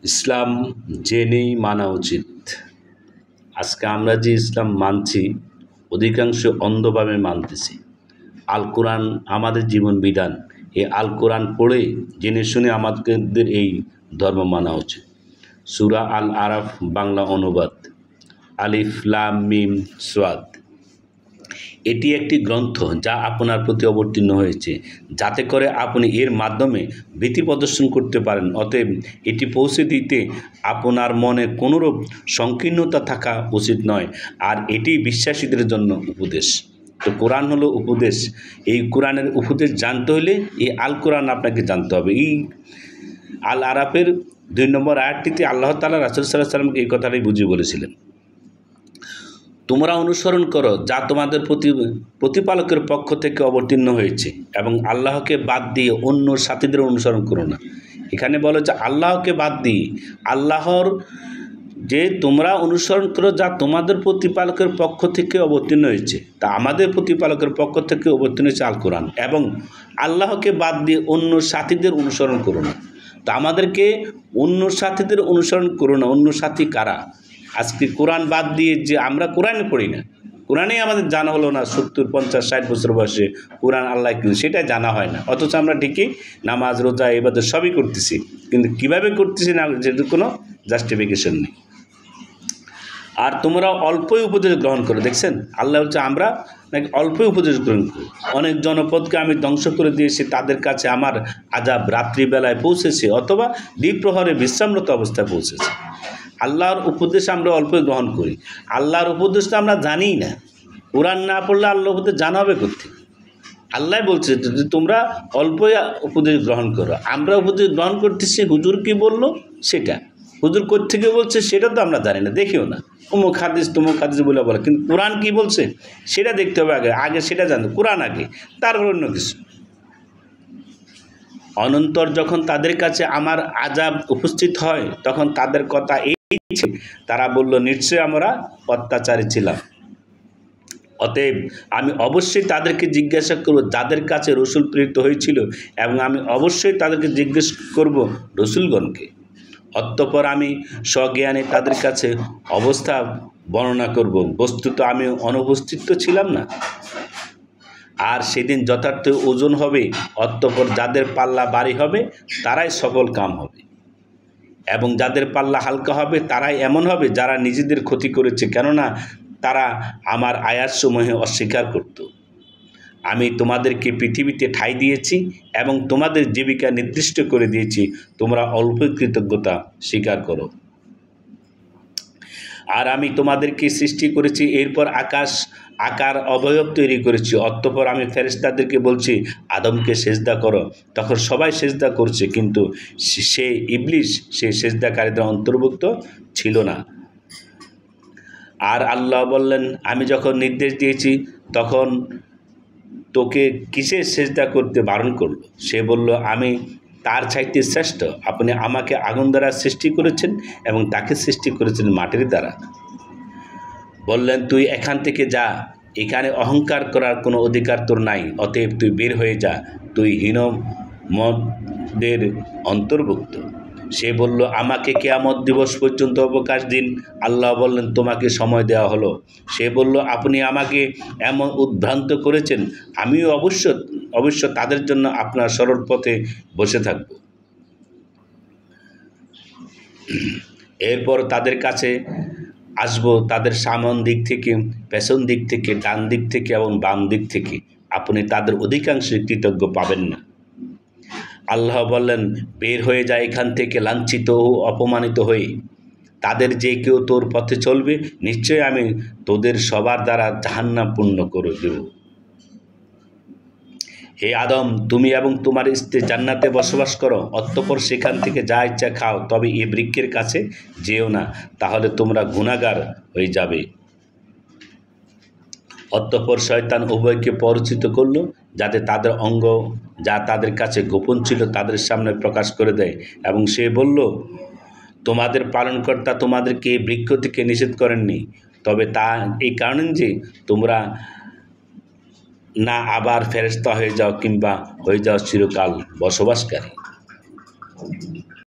ইসলাম জেনেই মানা উচিত। আজকে আমরা যে ইসলাম মানছি অধিকাংশ অন্ধভাবে মানতেছি। আল কোরআন আমাদের জীবন বিধান। এই আল কোরআন পড়ে জেনে শুনে আমাদের এই ধর্ম মানা উচিত। সূরা আল আরাফ বাংলা অনুবাদ। আলিফ লাম মিম সাদ। এটি একটি গ্রন্থ যা আপনার প্রতি অবতীর্ণ হয়েছে, যাতে করে আপনি এর মাধ্যমে ভীতি প্রদর্শন করতে পারেন। অতএব এটি পৌঁছে দিতে আপনার মনে কোনোরূপ সংকীর্ণতা থাকা উচিত নয়। আর এটি বিশ্বাসীদের জন্য উপদেশ। তো কোরআন হলো উপদেশ। এই কোরআনের উপদেশ জানতে হলে এই আল কোরআন আপনাকে জানতে হবে। এই আল আরাফের ২ নম্বর আয়াতটিতে আল্লাহ তাআলা রাসূল সাল্লাল্লাহু আলাইহি ওয়াসাল্লামকে এই কথাটাই বুঝিয়ে বলেছিলেন, তোমরা অনুসরণ করো যা তোমাদের প্রতিপালকের পক্ষ থেকে অবতীর্ণ হয়েছে এবং আল্লাহকে বাদ দিয়ে অন্য সাথীদের অনুসরণ করো না। এখানে বলে যে আল্লাহকে বাদ দিয়ে আল্লাহর যে তোমরা অনুসরণ করো যা তোমাদের প্রতিপালকের পক্ষ থেকে অবতীর্ণ হয়েছে। তা আমাদের প্রতিপালকের পক্ষ থেকে অবতীর্ণ হয়েছে আল কোরআন, এবং আল্লাহকে বাদ দিয়ে অন্য সাথীদের অনুসরণ করো না। তা আমাদেরকে অন্য সাথীদের অনুসরণ করো না। অন্য সাথী কারা? আজকে কোরআন বাদ দিয়ে যে আমরা কোরআনে পড়ি না, কোরআনেই আমাদের জানা হলো না। ৭০, ৫০, ৬০ বছর বয়সে কোরআন আল্লাহ কিন্তু সেটা জানা হয় না। অথচ আমরা ঠিকই নামাজ, রোজা, ইবাদত সবই করতেছি, কিন্তু কীভাবে করতেছি না যেটা কোনো জাস্টিফিকেশন নেই। আর তোমরা অল্পই উপদেশ গ্রহণ করো। দেখছেন, আল্লাহ বলছে আমরা নাকি অল্পই উপদেশ গ্রহণ করি। অনেক জনপদকে আমি ধ্বংস করে দিয়েছি, তাদের কাছে আমার আযাব রাত্রিবেলায় পৌঁছেছে অথবা দ্বিপ্রহরে বিশ্রামরত অবস্থায় পৌঁছেছে। আল্লাহর উপদেশ আমরা অল্পই গ্রহণ করি। আল্লাহর উপদেশ তো আমরা জানিই না। কোরআন না পড়লে আল্লাহর উপদেশ জানা হবে কোত্থেকে? আল্লাহ বলছে যে তোমরা অল্পই উপদেশ গ্রহণ করো। আমরা উপদেশ গ্রহণ করতেছি হুজুর কি বললো সেটা, হুজুর কোত্থেকে বলছে সেটা তো আমরা জানি না, দেখিও না। অমুক হাদিস তমুক হাদিস বলে বলে, কিন্তু কোরআন কি বলছে সেটা দেখতে হবে আগে সেটা জানতে, কোরআন আগে, তারপর অন্য কিছু। অনন্তর যখন তাদের কাছে আমার আযাব উপস্থিত হয় তখন তাদের কথা এই, তারা বলল নিশ্চয়ই আমরা অত্যাচারী ছিলাম। অতএব আমি অবশ্যই তাদেরকে জিজ্ঞাসা করব যাদের কাছে রসুল প্রেরিত হয়েছিল, এবং আমি অবশ্যই তাদেরকে জিজ্ঞেস করব রসুলগণকে। অতঃপর আমি স্বজ্ঞানে তাদের কাছে অবস্থা বর্ণনা করব। বস্তুত আমি অনুপস্থিত ছিলাম না। আর সেদিন যথার্থ ওজন হবে। অতঃপর যাদের পাল্লা ভারী হবে তারাই সফল কাম হবে, এবং যাদের পাল্লা হালকা হবে তারাই এমন হবে যারা নিজেদের ক্ষতি করেছে, কেননা তারা আমার আয়াতসমূহে অস্বীকার করত। আমি তোমাদেরকে পৃথিবীতে ঠাঁই দিয়েছি এবং তোমাদের জীবিকা নির্দিষ্ট করে দিয়েছি, তোমরা অল্প কৃতজ্ঞতা স্বীকার করো। আর আমি তোমাদেরকে সৃষ্টি করেছি, এরপর আকার অবয়ব তৈরি করেছি। অতঃপর আমি ফেরেশতাদেরকে বলছি আদমকে সেজদা করো। তখন সবাই সেজদা করছে, কিন্তু সে ইবলিস সে সেজদাকারীদের অন্তর্ভুক্ত ছিল না। আর আল্লাহ বললেন, আমি যখন নির্দেশ দিয়েছি তখন তোকে কিসে সেজদা করতে বারণ করলো? সে বলল, আমি তার চাইতে শ্রেষ্ঠ। আপনি আমাকে আগুন দ্বারা সৃষ্টি করেছেন এবং তাকে সৃষ্টি করেছেন মাটির দ্বারা। বললেন, তুই এখান থেকে যা, এখানে অহংকার করার কোনো অধিকার তোর নাই। অতএব তুই বের হয়ে যা, তুই হীনমদের অন্তর্ভুক্ত। সে বলল, আমাকে কিয়ামত দিবস পর্যন্ত অবকাশ দিন। আল্লাহ বললেন, তোমাকে সময় দেওয়া হলো। সে বলল, আপনি আমাকে এমন উদ্ভ্রান্ত করেছেন, আমিও অবশ্য তাদের জন্য আপনার সরল পথে বসে থাকব। এরপর তাদের কাছে আসব তাদের সামন দিক থেকে, পেছন দিক থেকে, ডান দিক থেকে এবং বাম দিক থেকে। আপনি তাদের অধিকাংশ কৃতজ্ঞ পাবেন না। আল্লাহ বললেন, বের হয়ে যায় এখান থেকে লাঞ্ছিত ও অপমানিত হয়ে। তাদের যে কেউ তোর পথে চলবে, নিশ্চয়ই আমি তোদের সবার দ্বারা জাহান্নাম পূর্ণ করে দেব। হে আদম, তুমি এবং তোমার স্ত্রী জান্নাতে বসবাস করো। অতঃপর সেখান থেকে যা ইচ্ছা খাও, তবে এই বৃক্ষের কাছে যেও না, তাহলে তোমরা গুনাহগার হয়ে যাবে। অতঃপর শয়তান উভয়কে পরিচিত করল, যাতে তাদের অঙ্গ যা তাদের কাছে গোপন ছিল তাদের সামনে প্রকাশ করে দেয়। এবং সে বলল, তোমাদের পালনকর্তা তোমাদেরকে এই বৃক্ষ থেকে নিষেধ করেননি, তবে তা এই কারণে যে তোমরা না আবার ফেরেশতা হয়ে যাও কিংবা হয়ে যাও চিরকাল বসবাসকারী।